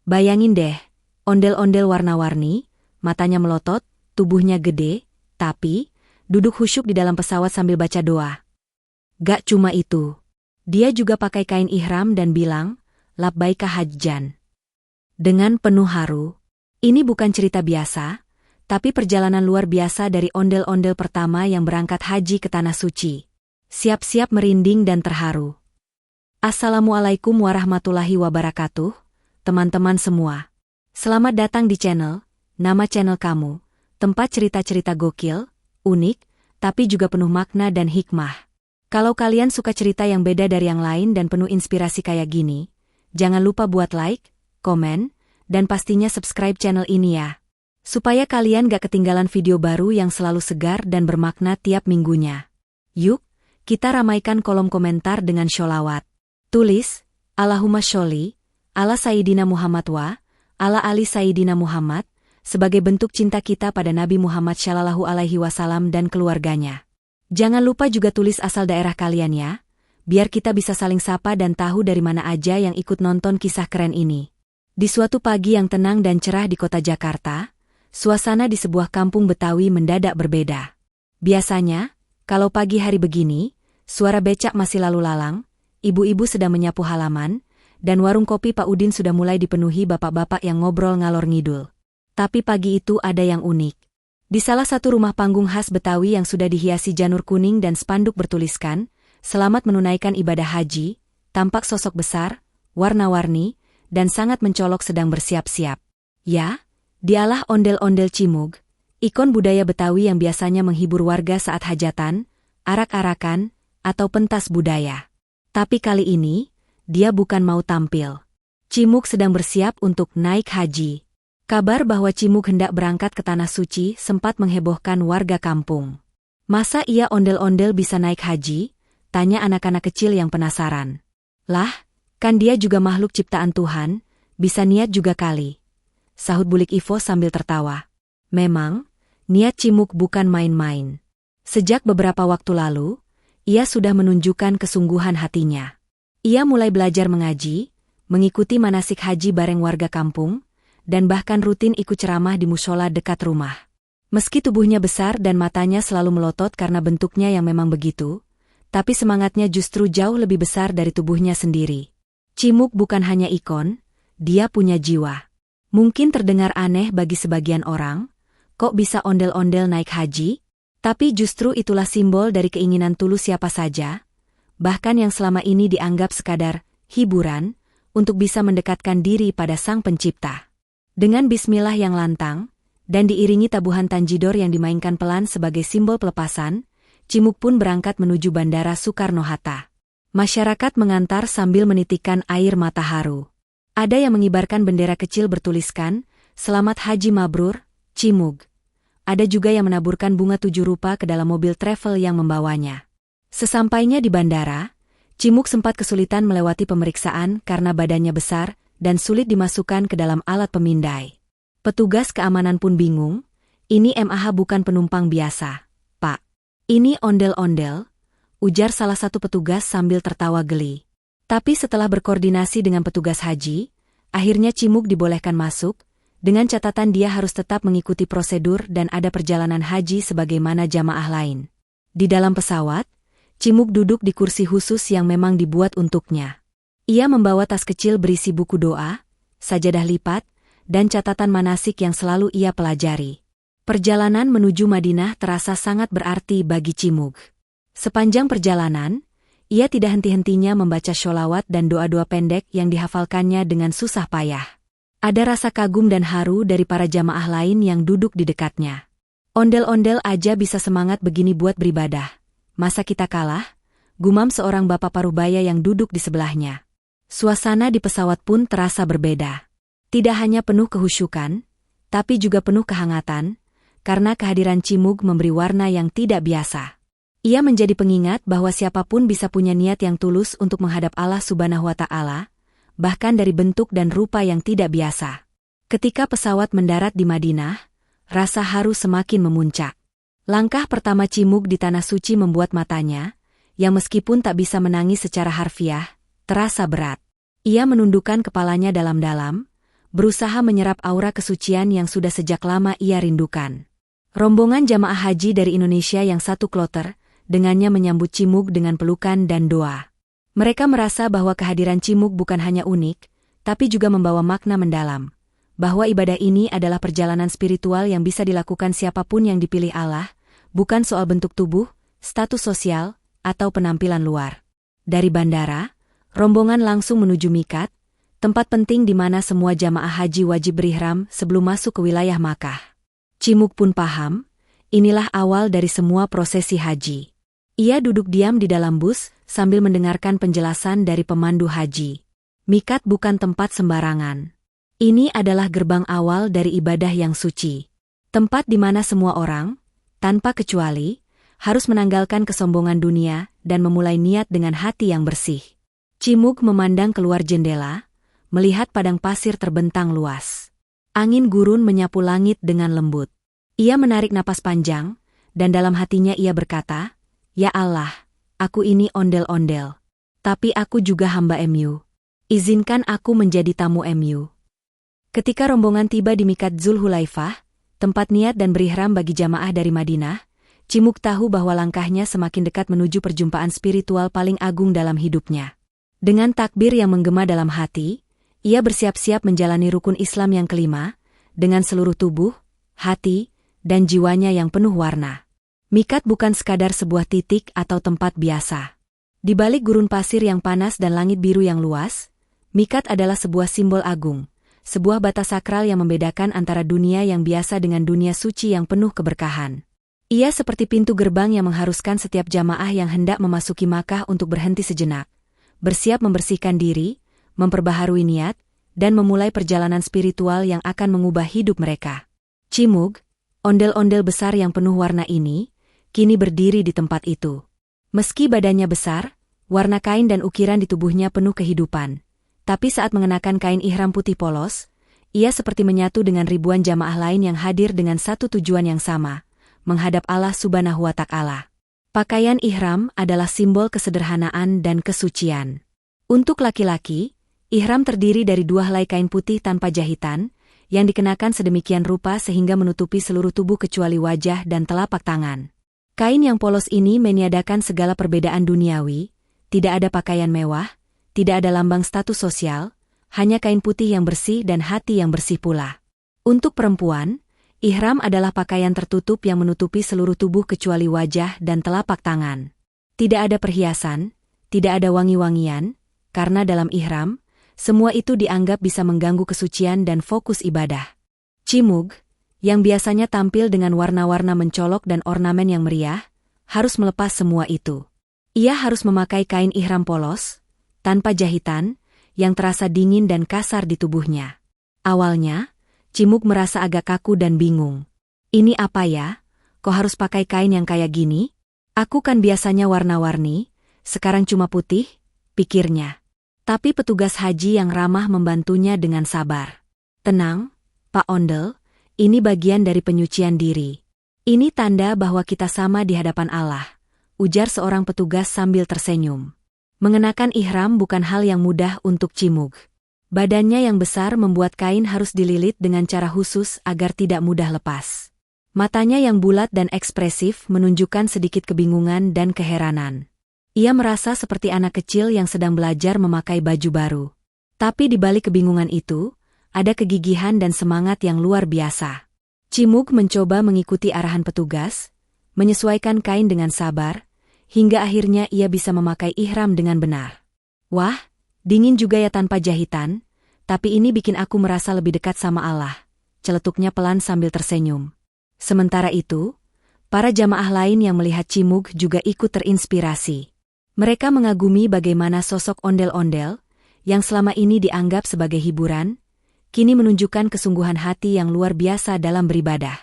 Bayangin deh, ondel-ondel warna-warni, matanya melotot, tubuhnya gede, tapi duduk khusyuk di dalam pesawat sambil baca doa. Gak cuma itu. Dia juga pakai kain ihram dan bilang, "Labbaika hajjan." Dengan penuh haru. Ini bukan cerita biasa, tapi perjalanan luar biasa dari ondel-ondel pertama yang berangkat haji ke Tanah Suci. Siap-siap merinding dan terharu. Assalamualaikum warahmatullahi wabarakatuh, teman-teman semua. Selamat datang di nama channel kamu, tempat cerita-cerita gokil, unik, tapi juga penuh makna dan hikmah. Kalau kalian suka cerita yang beda dari yang lain dan penuh inspirasi kayak gini, jangan lupa buat like, komen, dan pastinya subscribe channel ini ya. Supaya kalian gak ketinggalan video baru yang selalu segar dan bermakna tiap minggunya. Yuk, kita ramaikan kolom komentar dengan sholawat. Tulis, Allahumma sholli, ala Sayyidina Muhammad ala ali Sayyidina Muhammad, sebagai bentuk cinta kita pada Nabi Muhammad Shallallahu Alaihi Wasallam dan keluarganya. Jangan lupa juga tulis asal daerah kalian ya, biar kita bisa saling sapa dan tahu dari mana aja yang ikut nonton kisah keren ini. Di suatu pagi yang tenang dan cerah di kota Jakarta, suasana di sebuah kampung Betawi mendadak berbeda. Biasanya, kalau pagi hari begini, suara becak masih lalu lalang, ibu-ibu sedang menyapu halaman, dan warung kopi Pak Udin sudah mulai dipenuhi bapak-bapak yang ngobrol ngalor ngidul. Tapi pagi itu ada yang unik. Di salah satu rumah panggung khas Betawi yang sudah dihiasi janur kuning dan spanduk bertuliskan, "Selamat menunaikan ibadah haji," tampak sosok besar, warna-warni, dan sangat mencolok sedang bersiap-siap. Ya, dialah ondel-ondel Cimug, ikon budaya Betawi yang biasanya menghibur warga saat hajatan, arak-arakan, atau pentas budaya. Tapi kali ini, dia bukan mau tampil. Cimug sedang bersiap untuk naik haji. Kabar bahwa Cimug hendak berangkat ke Tanah Suci sempat menghebohkan warga kampung. Masa iya ondel-ondel bisa naik haji? Tanya anak-anak kecil yang penasaran. Lah, kan dia juga makhluk ciptaan Tuhan, bisa niat juga kali. Sahut Bulik Ivo sambil tertawa. Memang, niat Cimug bukan main-main. Sejak beberapa waktu lalu, ia sudah menunjukkan kesungguhan hatinya. Ia mulai belajar mengaji, mengikuti manasik haji bareng warga kampung, dan bahkan rutin ikut ceramah di mushola dekat rumah. Meski tubuhnya besar dan matanya selalu melotot karena bentuknya yang memang begitu, tapi semangatnya justru jauh lebih besar dari tubuhnya sendiri. Cimug bukan hanya ikon, dia punya jiwa. Mungkin terdengar aneh bagi sebagian orang, kok bisa ondel-ondel naik haji? Tapi justru itulah simbol dari keinginan tulus siapa saja, bahkan yang selama ini dianggap sekadar hiburan, untuk bisa mendekatkan diri pada Sang Pencipta. Dengan bismillah yang lantang, dan diiringi tabuhan tanjidor yang dimainkan pelan sebagai simbol pelepasan, Cimug pun berangkat menuju Bandara Soekarno-Hatta. Masyarakat mengantar sambil menitikkan air mata haru. Ada yang mengibarkan bendera kecil bertuliskan, "Selamat Haji Mabrur, Cimug." Ada juga yang menaburkan bunga 7 rupa ke dalam mobil travel yang membawanya. Sesampainya di bandara, Cimug sempat kesulitan melewati pemeriksaan karena badannya besar dan sulit dimasukkan ke dalam alat pemindai. Petugas keamanan pun bingung, ini MAH bukan penumpang biasa, Pak. Ini ondel-ondel, ujar salah satu petugas sambil tertawa geli. Tapi setelah berkoordinasi dengan petugas haji, akhirnya Cimug dibolehkan masuk, dengan catatan dia harus tetap mengikuti prosedur dan ada perjalanan haji sebagaimana jamaah lain. Di dalam pesawat, Cimug duduk di kursi khusus yang memang dibuat untuknya. Ia membawa tas kecil berisi buku doa, sajadah lipat, dan catatan manasik yang selalu ia pelajari. Perjalanan menuju Madinah terasa sangat berarti bagi Cimug. Sepanjang perjalanan, ia tidak henti-hentinya membaca sholawat dan doa-doa pendek yang dihafalkannya dengan susah payah. Ada rasa kagum dan haru dari para jamaah lain yang duduk di dekatnya. Ondel-ondel aja bisa semangat begini buat beribadah. Masa kita kalah? Gumam seorang bapak parubaya yang duduk di sebelahnya. Suasana di pesawat pun terasa berbeda. Tidak hanya penuh kehusyukan, tapi juga penuh kehangatan, karena kehadiran Cimug memberi warna yang tidak biasa. Ia menjadi pengingat bahwa siapapun bisa punya niat yang tulus untuk menghadap Allah Subhanahu wa Ta'ala, bahkan dari bentuk dan rupa yang tidak biasa. Ketika pesawat mendarat di Madinah, rasa haru semakin memuncak. Langkah pertama Cimug di Tanah Suci membuat matanya, yang meskipun tak bisa menangis secara harfiah, terasa berat. Ia menundukkan kepalanya dalam-dalam, berusaha menyerap aura kesucian yang sudah sejak lama ia rindukan. Rombongan jamaah haji dari Indonesia yang satu kloter, dengannya menyambut Cimug dengan pelukan dan doa. Mereka merasa bahwa kehadiran Cimug bukan hanya unik, tapi juga membawa makna mendalam. Bahwa ibadah ini adalah perjalanan spiritual yang bisa dilakukan siapapun yang dipilih Allah, bukan soal bentuk tubuh, status sosial, atau penampilan luar. Dari bandara, rombongan langsung menuju miqat, tempat penting di mana semua jamaah haji wajib berihram sebelum masuk ke wilayah Makkah. Cimug pun paham, inilah awal dari semua prosesi haji. Ia duduk diam di dalam bus sambil mendengarkan penjelasan dari pemandu haji. Miqat bukan tempat sembarangan. Ini adalah gerbang awal dari ibadah yang suci. Tempat di mana semua orang, tanpa kecuali, harus menanggalkan kesombongan dunia dan memulai niat dengan hati yang bersih. Cimug memandang keluar jendela, melihat padang pasir terbentang luas. Angin gurun menyapu langit dengan lembut. Ia menarik napas panjang, dan dalam hatinya ia berkata, "Ya Allah, aku ini ondel-ondel. Tapi aku juga hamba MU. Izinkan aku menjadi tamu MU." Ketika rombongan tiba di miqat Zulhulaifah, tempat niat dan berihram bagi jamaah dari Madinah, Cimug tahu bahwa langkahnya semakin dekat menuju perjumpaan spiritual paling agung dalam hidupnya. Dengan takbir yang menggema dalam hati, ia bersiap-siap menjalani rukun Islam yang kelima, dengan seluruh tubuh, hati, dan jiwanya yang penuh warna. Miqat bukan sekadar sebuah titik atau tempat biasa. Di balik gurun pasir yang panas dan langit biru yang luas, miqat adalah sebuah simbol agung, sebuah batas sakral yang membedakan antara dunia yang biasa dengan dunia suci yang penuh keberkahan. Ia seperti pintu gerbang yang mengharuskan setiap jamaah yang hendak memasuki Makkah untuk berhenti sejenak, bersiap membersihkan diri, memperbaharui niat, dan memulai perjalanan spiritual yang akan mengubah hidup mereka. Cimug, ondel-ondel besar yang penuh warna ini, kini berdiri di tempat itu. Meski badannya besar, warna kain dan ukiran di tubuhnya penuh kehidupan, tapi saat mengenakan kain ihram putih polos, ia seperti menyatu dengan ribuan jamaah lain yang hadir dengan satu tujuan yang sama, menghadap Allah Subhanahu wa Ta'ala. Pakaian ihram adalah simbol kesederhanaan dan kesucian. Untuk laki-laki, ihram terdiri dari 2 helai kain putih tanpa jahitan, yang dikenakan sedemikian rupa sehingga menutupi seluruh tubuh kecuali wajah dan telapak tangan. Kain yang polos ini meniadakan segala perbedaan duniawi, tidak ada pakaian mewah, tidak ada lambang status sosial, hanya kain putih yang bersih dan hati yang bersih pula. Untuk perempuan, ihram adalah pakaian tertutup yang menutupi seluruh tubuh kecuali wajah dan telapak tangan. Tidak ada perhiasan, tidak ada wangi-wangian, karena dalam ihram, semua itu dianggap bisa mengganggu kesucian dan fokus ibadah. Cimug, yang biasanya tampil dengan warna-warna mencolok dan ornamen yang meriah, harus melepas semua itu. Ia harus memakai kain ihram polos, tanpa jahitan, yang terasa dingin dan kasar di tubuhnya. Awalnya, Cimug merasa agak kaku dan bingung. Ini apa ya? Kok harus pakai kain yang kayak gini? Aku kan biasanya warna-warni, sekarang cuma putih, pikirnya. Tapi petugas haji yang ramah membantunya dengan sabar. Tenang, Pak Ondel, ini bagian dari penyucian diri. Ini tanda bahwa kita sama di hadapan Allah, ujar seorang petugas sambil tersenyum. Mengenakan ihram bukan hal yang mudah untuk Cimug. Badannya yang besar membuat kain harus dililit dengan cara khusus agar tidak mudah lepas. Matanya yang bulat dan ekspresif menunjukkan sedikit kebingungan dan keheranan. Ia merasa seperti anak kecil yang sedang belajar memakai baju baru. Tapi di balik kebingungan itu, ada kegigihan dan semangat yang luar biasa. Cimug mencoba mengikuti arahan petugas, menyesuaikan kain dengan sabar, hingga akhirnya ia bisa memakai ihram dengan benar. Wah, dingin juga ya tanpa jahitan, tapi ini bikin aku merasa lebih dekat sama Allah, celetuknya pelan sambil tersenyum. Sementara itu, para jamaah lain yang melihat Cimug juga ikut terinspirasi. Mereka mengagumi bagaimana sosok ondel-ondel, yang selama ini dianggap sebagai hiburan, kini menunjukkan kesungguhan hati yang luar biasa dalam beribadah.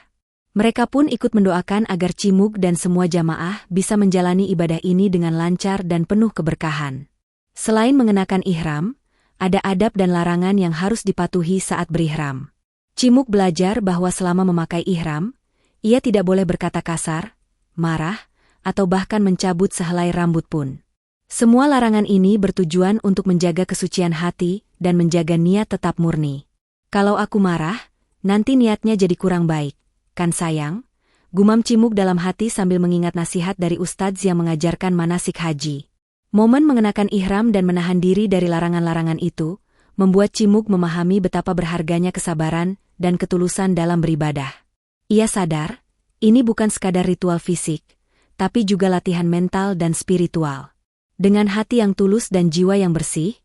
Mereka pun ikut mendoakan agar Cimug dan semua jamaah bisa menjalani ibadah ini dengan lancar dan penuh keberkahan. Selain mengenakan ihram, ada adab dan larangan yang harus dipatuhi saat berihram. Cimug belajar bahwa selama memakai ihram, ia tidak boleh berkata kasar, marah, atau bahkan mencabut sehelai rambut pun. Semua larangan ini bertujuan untuk menjaga kesucian hati dan menjaga niat tetap murni. Kalau aku marah, nanti niatnya jadi kurang baik, kan sayang? Gumam Cimuk dalam hati sambil mengingat nasihat dari ustadz yang mengajarkan manasik haji. Momen mengenakan ihram dan menahan diri dari larangan-larangan itu, membuat Cimuk memahami betapa berharganya kesabaran dan ketulusan dalam beribadah. Ia sadar, ini bukan sekadar ritual fisik, tapi juga latihan mental dan spiritual. Dengan hati yang tulus dan jiwa yang bersih,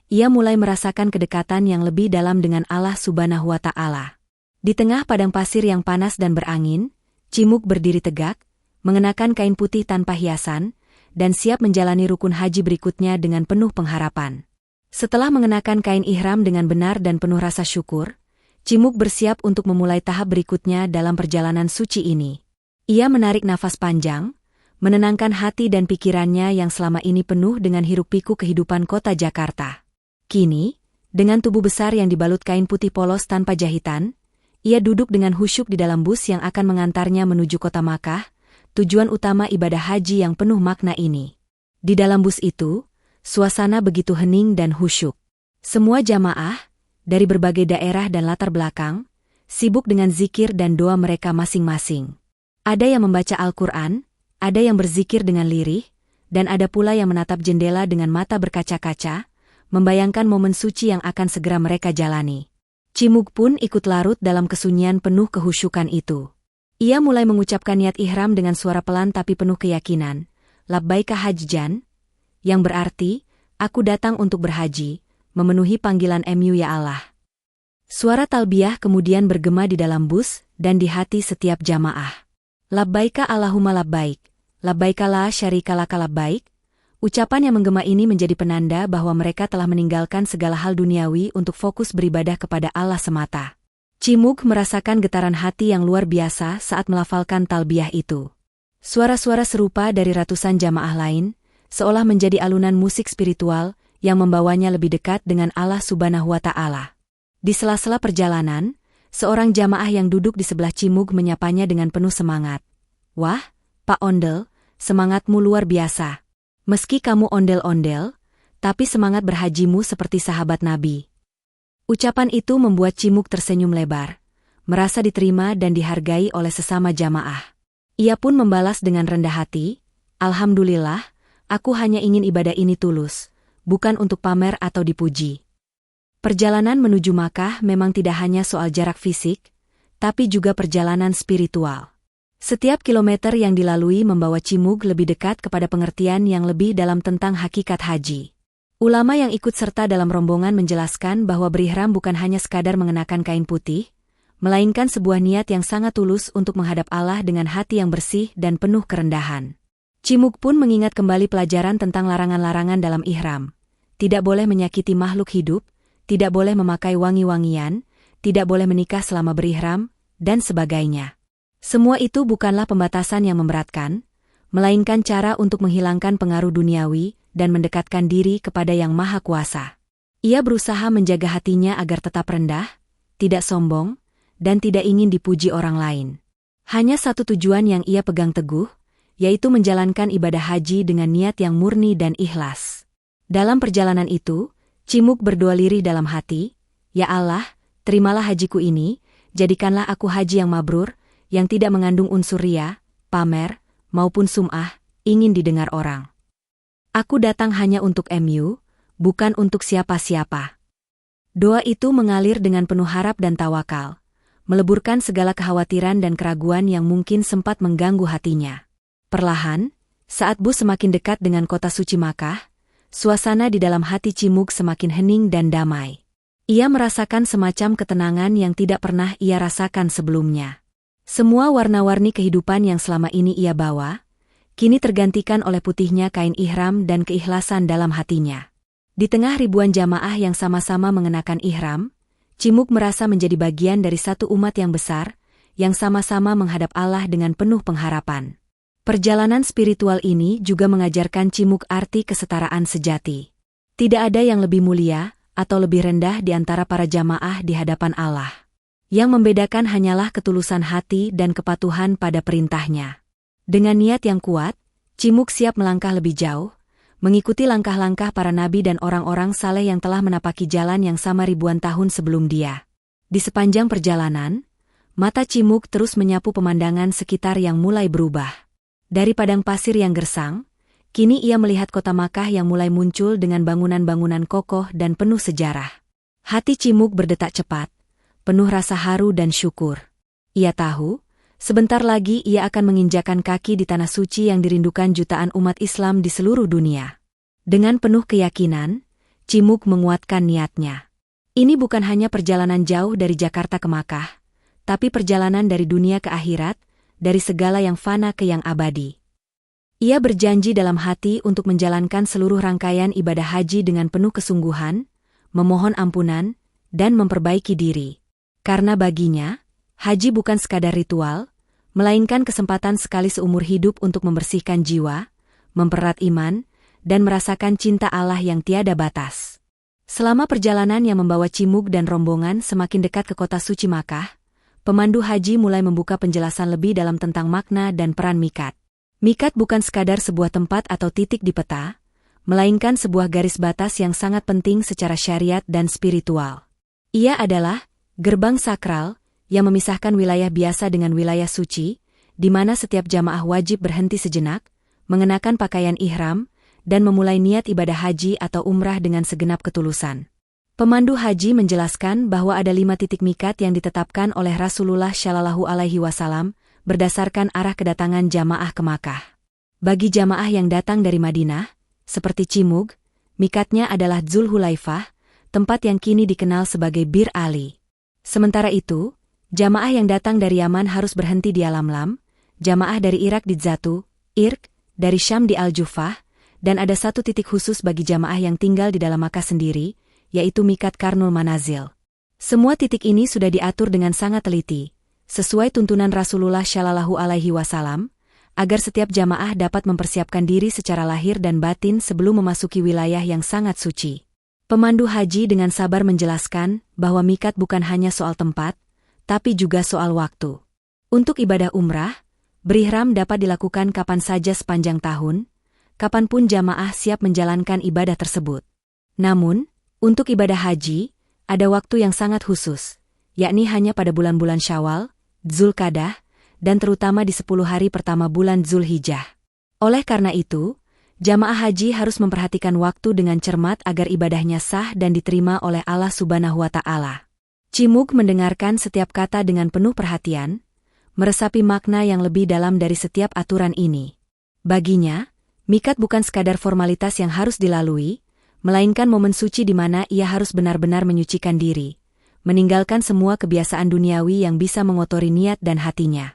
ia mulai merasakan kedekatan yang lebih dalam dengan Allah Subhanahu wa Ta'ala. Di tengah padang pasir yang panas dan berangin, Cimuk berdiri tegak, mengenakan kain putih tanpa hiasan, dan siap menjalani rukun haji berikutnya dengan penuh pengharapan. Setelah mengenakan kain ihram dengan benar dan penuh rasa syukur, Cimuk bersiap untuk memulai tahap berikutnya dalam perjalanan suci ini. Ia menarik nafas panjang, menenangkan hati dan pikirannya yang selama ini penuh dengan hiruk-pikuk kehidupan kota Jakarta. Kini, dengan tubuh besar yang dibalut kain putih polos tanpa jahitan, ia duduk dengan khusyuk di dalam bus yang akan mengantarnya menuju kota Makkah, tujuan utama ibadah haji yang penuh makna ini. Di dalam bus itu, suasana begitu hening dan khusyuk. Semua jamaah, dari berbagai daerah dan latar belakang, sibuk dengan zikir dan doa mereka masing-masing. Ada yang membaca Al-Quran, ada yang berzikir dengan lirih, dan ada pula yang menatap jendela dengan mata berkaca-kaca, membayangkan momen suci yang akan segera mereka jalani. Cimuk pun ikut larut dalam kesunyian penuh kehusyukan itu. Ia mulai mengucapkan niat ihram dengan suara pelan tapi penuh keyakinan, Labbaika hajjan, yang berarti, aku datang untuk berhaji, memenuhi panggilan MU ya Allah. Suara talbiyah kemudian bergema di dalam bus dan di hati setiap jamaah. Labbaika Allahumma labbaik, labbaika la syarika laka labbaik. Ucapan yang menggema ini menjadi penanda bahwa mereka telah meninggalkan segala hal duniawi untuk fokus beribadah kepada Allah semata. Cimuk merasakan getaran hati yang luar biasa saat melafalkan talbiyah itu. Suara-suara serupa dari ratusan jamaah lain, seolah menjadi alunan musik spiritual yang membawanya lebih dekat dengan Allah Subhanahu wa Ta'ala. Di sela-sela perjalanan, seorang jamaah yang duduk di sebelah Cimuk menyapanya dengan penuh semangat. Wah, Pak Ondel, semangatmu luar biasa. Meski kamu ondel-ondel, tapi semangat berhajimu seperti sahabat Nabi. Ucapan itu membuat Cimuk tersenyum lebar, merasa diterima dan dihargai oleh sesama jamaah. Ia pun membalas dengan rendah hati, Alhamdulillah, aku hanya ingin ibadah ini tulus, bukan untuk pamer atau dipuji. Perjalanan menuju Makkah memang tidak hanya soal jarak fisik, tapi juga perjalanan spiritual. Setiap kilometer yang dilalui membawa Cimuk lebih dekat kepada pengertian yang lebih dalam tentang hakikat haji. Ulama yang ikut serta dalam rombongan menjelaskan bahwa berihram bukan hanya sekadar mengenakan kain putih, melainkan sebuah niat yang sangat tulus untuk menghadap Allah dengan hati yang bersih dan penuh kerendahan. Cimuk pun mengingat kembali pelajaran tentang larangan-larangan dalam ihram. Tidak boleh menyakiti makhluk hidup, tidak boleh memakai wangi-wangian, tidak boleh menikah selama berihram, dan sebagainya. Semua itu bukanlah pembatasan yang memberatkan, melainkan cara untuk menghilangkan pengaruh duniawi dan mendekatkan diri kepada Yang Maha Kuasa. Ia berusaha menjaga hatinya agar tetap rendah, tidak sombong, dan tidak ingin dipuji orang lain. Hanya satu tujuan yang ia pegang teguh, yaitu menjalankan ibadah haji dengan niat yang murni dan ikhlas. Dalam perjalanan itu, Cimuk berdoa lirih dalam hati, Ya Allah, terimalah hajiku ini, jadikanlah aku haji yang mabrur, yang tidak mengandung unsur ria, pamer, maupun sum'ah, ingin didengar orang. Aku datang hanya untuk MU, bukan untuk siapa-siapa. Doa itu mengalir dengan penuh harap dan tawakal, meleburkan segala kekhawatiran dan keraguan yang mungkin sempat mengganggu hatinya. Perlahan, saat bus semakin dekat dengan kota suci Makkah, suasana di dalam hati Cimuk semakin hening dan damai. Ia merasakan semacam ketenangan yang tidak pernah ia rasakan sebelumnya. Semua warna-warni kehidupan yang selama ini ia bawa, kini tergantikan oleh putihnya kain ihram dan keikhlasan dalam hatinya. Di tengah ribuan jamaah yang sama-sama mengenakan ihram, Cimuk merasa menjadi bagian dari satu umat yang besar, yang sama-sama menghadap Allah dengan penuh pengharapan. Perjalanan spiritual ini juga mengajarkan Cimuk arti kesetaraan sejati. Tidak ada yang lebih mulia atau lebih rendah di antara para jamaah di hadapan Allah. Yang membedakan hanyalah ketulusan hati dan kepatuhan pada perintahnya. Dengan niat yang kuat, Cimuk siap melangkah lebih jauh, mengikuti langkah-langkah para nabi dan orang-orang saleh yang telah menapaki jalan yang sama ribuan tahun sebelum dia. Di sepanjang perjalanan, mata Cimug terus menyapu pemandangan sekitar yang mulai berubah. Dari padang pasir yang gersang, kini ia melihat kota Makkah yang mulai muncul dengan bangunan-bangunan kokoh dan penuh sejarah. Hati Cimug berdetak cepat, penuh rasa haru dan syukur. Ia tahu, sebentar lagi ia akan menginjakan kaki di tanah suci yang dirindukan jutaan umat Islam di seluruh dunia. Dengan penuh keyakinan, Cimug menguatkan niatnya. Ini bukan hanya perjalanan jauh dari Jakarta ke Makkah, tapi perjalanan dari dunia ke akhirat, dari segala yang fana ke yang abadi. Ia berjanji dalam hati untuk menjalankan seluruh rangkaian ibadah haji dengan penuh kesungguhan, memohon ampunan, dan memperbaiki diri. Karena baginya, haji bukan sekadar ritual, melainkan kesempatan sekali seumur hidup untuk membersihkan jiwa, mempererat iman, dan merasakan cinta Allah yang tiada batas. Selama perjalanan yang membawa Cimug dan rombongan semakin dekat ke kota suci Makkah, pemandu haji mulai membuka penjelasan lebih dalam tentang makna dan peran mikat. Mikat bukan sekadar sebuah tempat atau titik di peta, melainkan sebuah garis batas yang sangat penting secara syariat dan spiritual. Ia adalah gerbang sakral yang memisahkan wilayah biasa dengan wilayah suci, di mana setiap jamaah wajib berhenti sejenak, mengenakan pakaian ihram, dan memulai niat ibadah haji atau umrah dengan segenap ketulusan. Pemandu haji menjelaskan bahwa ada 5 titik mikat yang ditetapkan oleh Rasulullah Shallallahu Alaihi Wasallam berdasarkan arah kedatangan jamaah ke Makkah. Bagi jamaah yang datang dari Madinah, seperti Cimug, mikatnya adalah Dzulhulaifah, tempat yang kini dikenal sebagai Bir Ali. Sementara itu, jamaah yang datang dari Yaman harus berhenti di Yalamlam, jamaah dari Irak di Dzatu, Irq, dari Syam di Al-Jufah, dan ada 1 titik khusus bagi jamaah yang tinggal di dalam Makkah sendiri, yaitu Mikat Karnul Manazil. Semua titik ini sudah diatur dengan sangat teliti, sesuai tuntunan Rasulullah Shallallahu Alaihi Wasallam, agar setiap jamaah dapat mempersiapkan diri secara lahir dan batin sebelum memasuki wilayah yang sangat suci. Pemandu haji dengan sabar menjelaskan bahwa mikat bukan hanya soal tempat, tapi juga soal waktu. Untuk ibadah umrah, berihram dapat dilakukan kapan saja sepanjang tahun, kapanpun jamaah siap menjalankan ibadah tersebut. Namun, untuk ibadah haji, ada waktu yang sangat khusus, yakni hanya pada bulan-bulan Syawal, Dzulqa'dah, dan terutama di 10 hari pertama bulan Dzulhijjah. Oleh karena itu, jamaah haji harus memperhatikan waktu dengan cermat agar ibadahnya sah dan diterima oleh Allah Subhanahu wa Ta'ala. Cimug mendengarkan setiap kata dengan penuh perhatian, meresapi makna yang lebih dalam dari setiap aturan ini. Baginya, mikat bukan sekadar formalitas yang harus dilalui, melainkan momen suci di mana ia harus benar-benar menyucikan diri, meninggalkan semua kebiasaan duniawi yang bisa mengotori niat dan hatinya.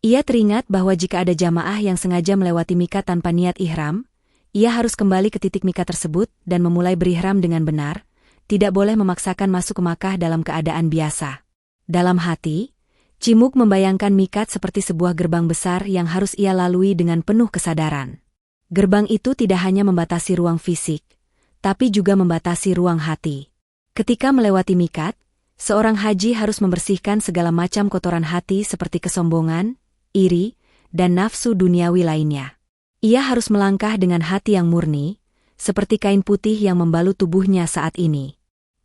Ia teringat bahwa jika ada jamaah yang sengaja melewati mikat tanpa niat ihram, ia harus kembali ke titik mikat tersebut dan memulai berihram dengan benar, tidak boleh memaksakan masuk ke Makkah dalam keadaan biasa. Dalam hati, Cimug membayangkan mikat seperti sebuah gerbang besar yang harus ia lalui dengan penuh kesadaran. Gerbang itu tidak hanya membatasi ruang fisik, tapi juga membatasi ruang hati. Ketika melewati mikat, seorang haji harus membersihkan segala macam kotoran hati seperti kesombongan, iri, dan nafsu duniawi lainnya. Ia harus melangkah dengan hati yang murni, seperti kain putih yang membalut tubuhnya saat ini.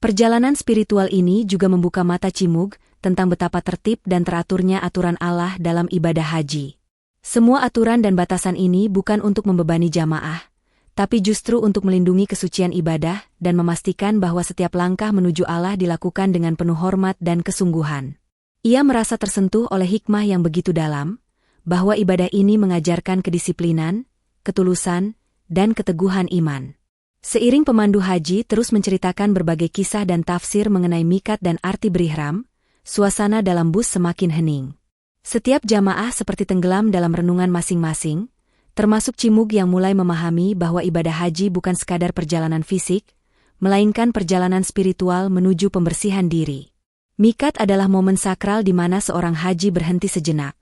Perjalanan spiritual ini juga membuka mata Cimug tentang betapa tertib dan teraturnya aturan Allah dalam ibadah haji. Semua aturan dan batasan ini bukan untuk membebani jamaah, tapi justru untuk melindungi kesucian ibadah dan memastikan bahwa setiap langkah menuju Allah dilakukan dengan penuh hormat dan kesungguhan. Ia merasa tersentuh oleh hikmah yang begitu dalam, bahwa ibadah ini mengajarkan kedisiplinan, ketulusan, dan keteguhan iman. Seiring pemandu haji terus menceritakan berbagai kisah dan tafsir mengenai mikat dan arti berihram, suasana dalam bus semakin hening. Setiap jamaah seperti tenggelam dalam renungan masing-masing, termasuk Cimug yang mulai memahami bahwa ibadah haji bukan sekadar perjalanan fisik, melainkan perjalanan spiritual menuju pembersihan diri. Mikat adalah momen sakral di mana seorang haji berhenti sejenak,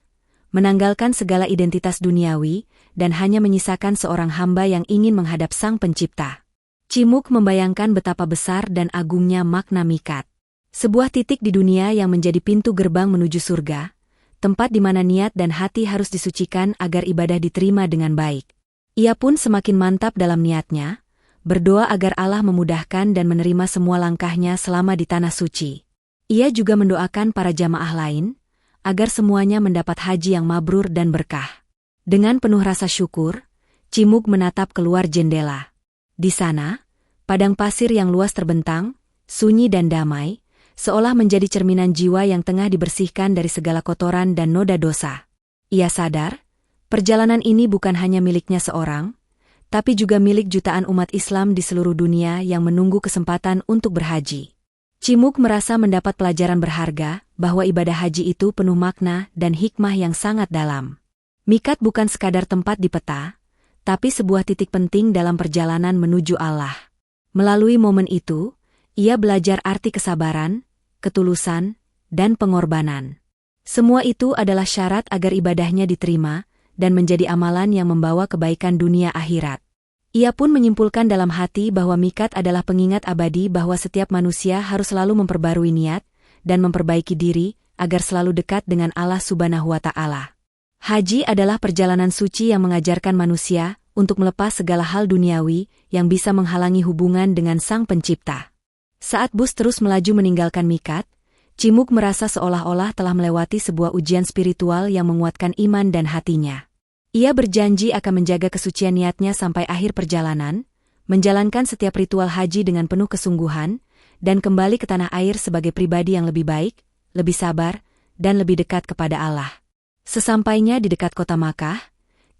menanggalkan segala identitas duniawi, dan hanya menyisakan seorang hamba yang ingin menghadap Sang Pencipta. Cimug membayangkan betapa besar dan agungnya makna mikat. Sebuah titik di dunia yang menjadi pintu gerbang menuju surga, tempat di mana niat dan hati harus disucikan agar ibadah diterima dengan baik. Ia pun semakin mantap dalam niatnya, berdoa agar Allah memudahkan dan menerima semua langkahnya selama di tanah suci. Ia juga mendoakan para jamaah lain, agar semuanya mendapat haji yang mabrur dan berkah. Dengan penuh rasa syukur, Cimug menatap keluar jendela. Di sana, padang pasir yang luas terbentang, sunyi dan damai, seolah menjadi cerminan jiwa yang tengah dibersihkan dari segala kotoran dan noda dosa. Ia sadar, perjalanan ini bukan hanya miliknya seorang, tapi juga milik jutaan umat Islam di seluruh dunia yang menunggu kesempatan untuk berhaji. Cimug merasa mendapat pelajaran berharga bahwa ibadah haji itu penuh makna dan hikmah yang sangat dalam. Miqat bukan sekadar tempat di peta, tapi sebuah titik penting dalam perjalanan menuju Allah. Melalui momen itu, ia belajar arti kesabaran, ketulusan, dan pengorbanan. Semua itu adalah syarat agar ibadahnya diterima dan menjadi amalan yang membawa kebaikan dunia akhirat. Ia pun menyimpulkan dalam hati bahwa miqat adalah pengingat abadi bahwa setiap manusia harus selalu memperbarui niat dan memperbaiki diri agar selalu dekat dengan Allah Subhanahu wa Ta'ala. Haji adalah perjalanan suci yang mengajarkan manusia untuk melepas segala hal duniawi yang bisa menghalangi hubungan dengan Sang Pencipta. Saat bus terus melaju meninggalkan miqat, Cimug merasa seolah-olah telah melewati sebuah ujian spiritual yang menguatkan iman dan hatinya. Ia berjanji akan menjaga kesucian niatnya sampai akhir perjalanan, menjalankan setiap ritual haji dengan penuh kesungguhan, dan kembali ke tanah air sebagai pribadi yang lebih baik, lebih sabar, dan lebih dekat kepada Allah. Sesampainya di dekat kota Makkah,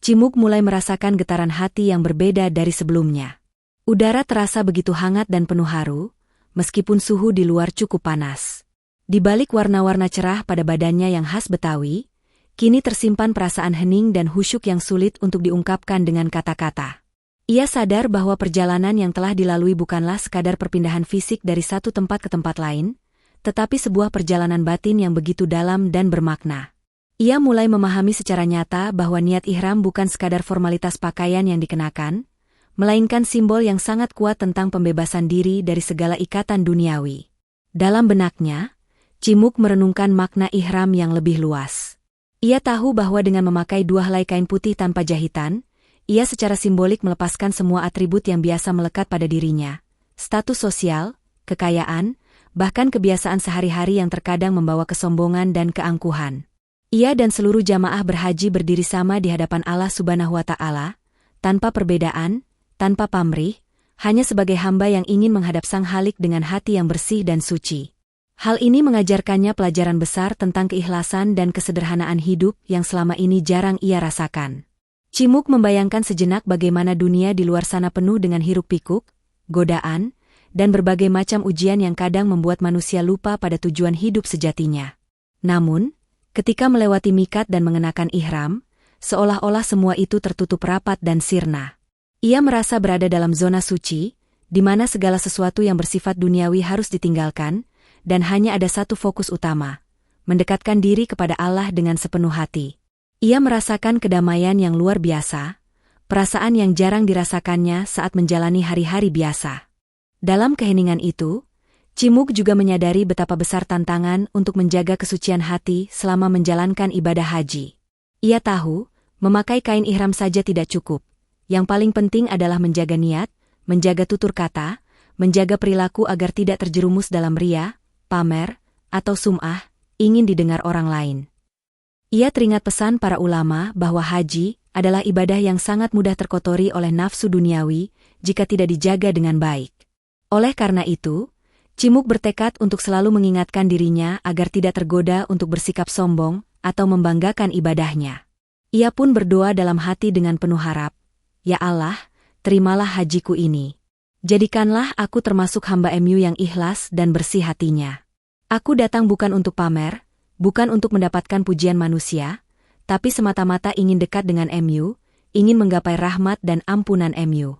Cimug mulai merasakan getaran hati yang berbeda dari sebelumnya. Udara terasa begitu hangat dan penuh haru, meskipun suhu di luar cukup panas. Di balik warna-warna cerah pada badannya yang khas Betawi, kini tersimpan perasaan hening dan khusyuk yang sulit untuk diungkapkan dengan kata-kata. Ia sadar bahwa perjalanan yang telah dilalui bukanlah sekadar perpindahan fisik dari satu tempat ke tempat lain, tetapi sebuah perjalanan batin yang begitu dalam dan bermakna. Ia mulai memahami secara nyata bahwa niat ihram bukan sekadar formalitas pakaian yang dikenakan, melainkan simbol yang sangat kuat tentang pembebasan diri dari segala ikatan duniawi. Dalam benaknya, Cimug merenungkan makna ihram yang lebih luas. Ia tahu bahwa dengan memakai dua helai kain putih tanpa jahitan, ia secara simbolik melepaskan semua atribut yang biasa melekat pada dirinya, status sosial, kekayaan, bahkan kebiasaan sehari-hari yang terkadang membawa kesombongan dan keangkuhan. Ia dan seluruh jamaah berhaji berdiri sama di hadapan Allah Subhanahu wa Ta'ala, tanpa perbedaan, tanpa pamrih, hanya sebagai hamba yang ingin menghadap Sang Khalik dengan hati yang bersih dan suci. Hal ini mengajarkannya pelajaran besar tentang keikhlasan dan kesederhanaan hidup yang selama ini jarang ia rasakan. Cimug membayangkan sejenak bagaimana dunia di luar sana penuh dengan hiruk-pikuk, godaan, dan berbagai macam ujian yang kadang membuat manusia lupa pada tujuan hidup sejatinya. Namun, ketika melewati miqat dan mengenakan ihram, seolah-olah semua itu tertutup rapat dan sirna. Ia merasa berada dalam zona suci, di mana segala sesuatu yang bersifat duniawi harus ditinggalkan, dan hanya ada satu fokus utama, mendekatkan diri kepada Allah dengan sepenuh hati. Ia merasakan kedamaian yang luar biasa, perasaan yang jarang dirasakannya saat menjalani hari-hari biasa. Dalam keheningan itu, Cimug juga menyadari betapa besar tantangan untuk menjaga kesucian hati selama menjalankan ibadah haji. Ia tahu, memakai kain ihram saja tidak cukup. Yang paling penting adalah menjaga niat, menjaga tutur kata, menjaga perilaku agar tidak terjerumus dalam riya, pamer, atau sum'ah, ingin didengar orang lain. Ia teringat pesan para ulama bahwa haji adalah ibadah yang sangat mudah terkotori oleh nafsu duniawi jika tidak dijaga dengan baik. Oleh karena itu, Cimug bertekad untuk selalu mengingatkan dirinya agar tidak tergoda untuk bersikap sombong atau membanggakan ibadahnya. Ia pun berdoa dalam hati dengan penuh harap, "Ya Allah, terimalah hajiku ini. Jadikanlah aku termasuk hamba MU yang ikhlas dan bersih hatinya. Aku datang bukan untuk pamer, bukan untuk mendapatkan pujian manusia, tapi semata-mata ingin dekat dengan MU, ingin menggapai rahmat dan ampunan MU."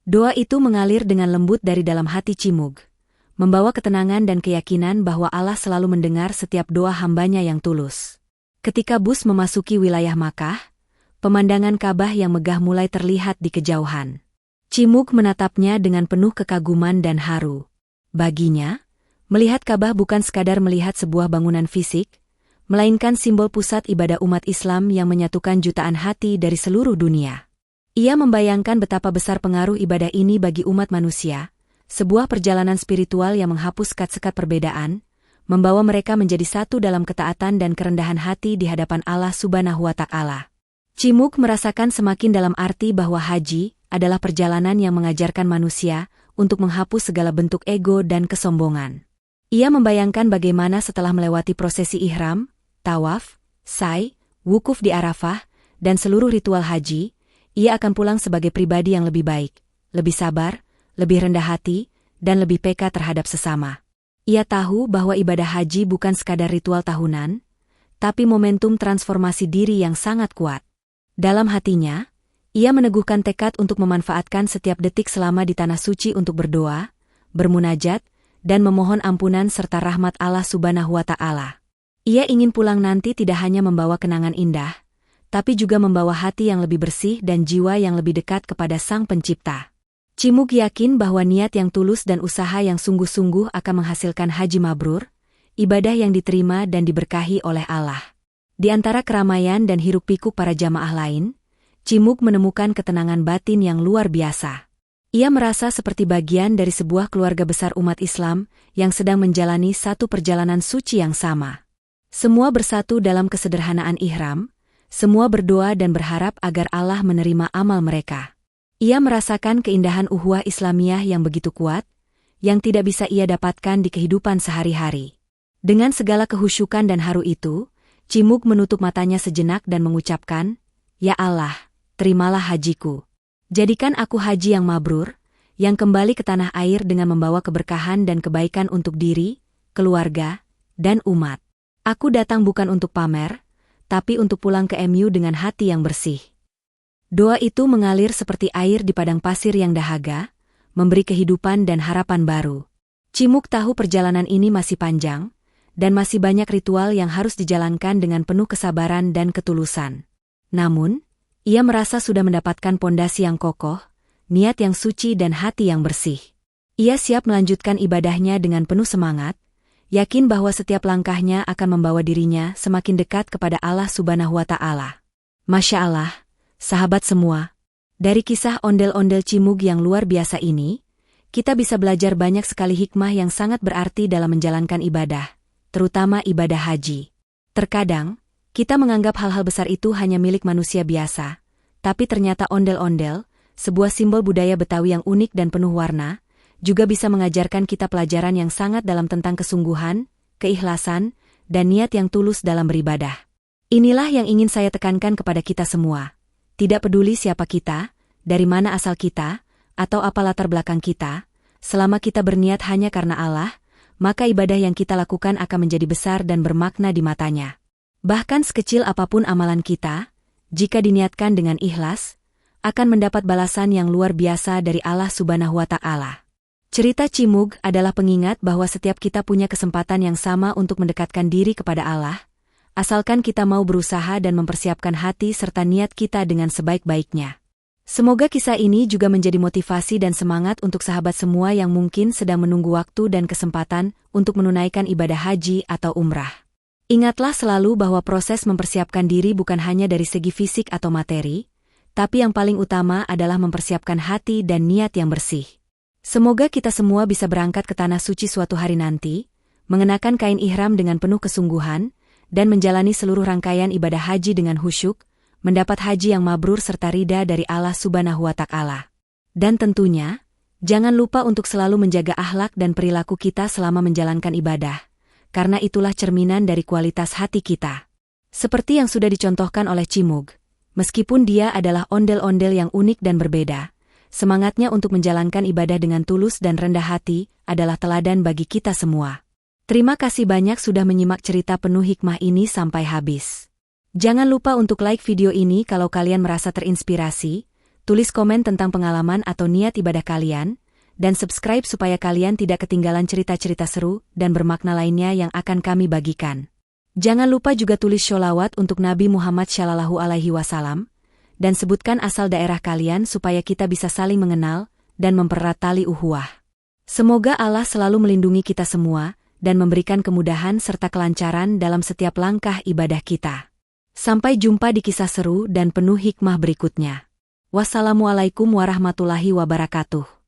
Doa itu mengalir dengan lembut dari dalam hati Cimug, membawa ketenangan dan keyakinan bahwa Allah selalu mendengar setiap doa hambanya yang tulus. Ketika bus memasuki wilayah Makkah, pemandangan Ka'bah yang megah mulai terlihat di kejauhan. Cimug menatapnya dengan penuh kekaguman dan haru. Baginya, melihat Ka'bah bukan sekadar melihat sebuah bangunan fisik, melainkan simbol pusat ibadah umat Islam yang menyatukan jutaan hati dari seluruh dunia. Ia membayangkan betapa besar pengaruh ibadah ini bagi umat manusia, sebuah perjalanan spiritual yang menghapus sekat-sekat perbedaan, membawa mereka menjadi satu dalam ketaatan dan kerendahan hati di hadapan Allah Subhanahu wa Ta'ala. Cimug merasakan semakin dalam arti bahwa haji adalah perjalanan yang mengajarkan manusia untuk menghapus segala bentuk ego dan kesombongan. Ia membayangkan bagaimana setelah melewati prosesi ihram, tawaf, sa'i, wukuf di Arafah, dan seluruh ritual haji, ia akan pulang sebagai pribadi yang lebih baik, lebih sabar, lebih rendah hati, dan lebih peka terhadap sesama. Ia tahu bahwa ibadah haji bukan sekadar ritual tahunan, tapi momentum transformasi diri yang sangat kuat. Dalam hatinya, ia meneguhkan tekad untuk memanfaatkan setiap detik selama di tanah suci untuk berdoa, bermunajat, dan memohon ampunan serta rahmat Allah Subhanahu wa Ta'ala. Ia ingin pulang nanti tidak hanya membawa kenangan indah, tapi juga membawa hati yang lebih bersih dan jiwa yang lebih dekat kepada Sang Pencipta. Cimug yakin bahwa niat yang tulus dan usaha yang sungguh-sungguh akan menghasilkan haji mabrur, ibadah yang diterima dan diberkahi oleh Allah. Di antara keramaian dan hiruk-pikuk para jamaah lain, Cimug menemukan ketenangan batin yang luar biasa. Ia merasa seperti bagian dari sebuah keluarga besar umat Islam yang sedang menjalani satu perjalanan suci yang sama. Semua bersatu dalam kesederhanaan ihram, semua berdoa dan berharap agar Allah menerima amal mereka. Ia merasakan keindahan ukhuwah Islamiyah yang begitu kuat, yang tidak bisa ia dapatkan di kehidupan sehari-hari. Dengan segala kehusyukan dan haru itu, Cimug menutup matanya sejenak dan mengucapkan, "Ya Allah, terimalah hajiku. Jadikan aku haji yang mabrur, yang kembali ke tanah air dengan membawa keberkahan dan kebaikan untuk diri, keluarga, dan umat. Aku datang bukan untuk pamer, tapi untuk pulang ke MU dengan hati yang bersih." Doa itu mengalir seperti air di padang pasir yang dahaga, memberi kehidupan dan harapan baru. Cimug tahu perjalanan ini masih panjang, dan masih banyak ritual yang harus dijalankan dengan penuh kesabaran dan ketulusan. Namun, ia merasa sudah mendapatkan pondasi yang kokoh, niat yang suci dan hati yang bersih. Ia siap melanjutkan ibadahnya dengan penuh semangat, yakin bahwa setiap langkahnya akan membawa dirinya semakin dekat kepada Allah Subhanahu wa Ta'ala. Masya Allah, sahabat semua, dari kisah ondel-ondel Cimug yang luar biasa ini, kita bisa belajar banyak sekali hikmah yang sangat berarti dalam menjalankan ibadah, terutama ibadah haji. Terkadang, kita menganggap hal-hal besar itu hanya milik manusia biasa, tapi ternyata ondel-ondel, sebuah simbol budaya Betawi yang unik dan penuh warna, juga bisa mengajarkan kita pelajaran yang sangat dalam tentang kesungguhan, keikhlasan, dan niat yang tulus dalam beribadah. Inilah yang ingin saya tekankan kepada kita semua. Tidak peduli siapa kita, dari mana asal kita, atau apa latar belakang kita, selama kita berniat hanya karena Allah, maka ibadah yang kita lakukan akan menjadi besar dan bermakna di matanya. Bahkan sekecil apapun amalan kita, jika diniatkan dengan ikhlas, akan mendapat balasan yang luar biasa dari Allah Subhanahu wa Ta'ala. Cerita Cimug adalah pengingat bahwa setiap kita punya kesempatan yang sama untuk mendekatkan diri kepada Allah, asalkan kita mau berusaha dan mempersiapkan hati serta niat kita dengan sebaik-baiknya. Semoga kisah ini juga menjadi motivasi dan semangat untuk sahabat semua yang mungkin sedang menunggu waktu dan kesempatan untuk menunaikan ibadah haji atau umrah. Ingatlah selalu bahwa proses mempersiapkan diri bukan hanya dari segi fisik atau materi, tapi yang paling utama adalah mempersiapkan hati dan niat yang bersih. Semoga kita semua bisa berangkat ke tanah suci suatu hari nanti, mengenakan kain ihram dengan penuh kesungguhan, dan menjalani seluruh rangkaian ibadah haji dengan khusyuk, mendapat haji yang mabrur serta ridha dari Allah Subhanahu wa Ta'ala. Dan tentunya, jangan lupa untuk selalu menjaga akhlak dan perilaku kita selama menjalankan ibadah, karena itulah cerminan dari kualitas hati kita. Seperti yang sudah dicontohkan oleh Cimug, meskipun dia adalah ondel-ondel yang unik dan berbeda, semangatnya untuk menjalankan ibadah dengan tulus dan rendah hati adalah teladan bagi kita semua. Terima kasih banyak sudah menyimak cerita penuh hikmah ini sampai habis. Jangan lupa untuk like video ini kalau kalian merasa terinspirasi, tulis komen tentang pengalaman atau niat ibadah kalian, dan subscribe supaya kalian tidak ketinggalan cerita-cerita seru dan bermakna lainnya yang akan kami bagikan. Jangan lupa juga tulis sholawat untuk Nabi Muhammad SAW, dan sebutkan asal daerah kalian supaya kita bisa saling mengenal dan mempererat tali ukhuwah. Semoga Allah selalu melindungi kita semua dan memberikan kemudahan serta kelancaran dalam setiap langkah ibadah kita. Sampai jumpa di kisah seru dan penuh hikmah berikutnya. Wassalamualaikum warahmatullahi wabarakatuh.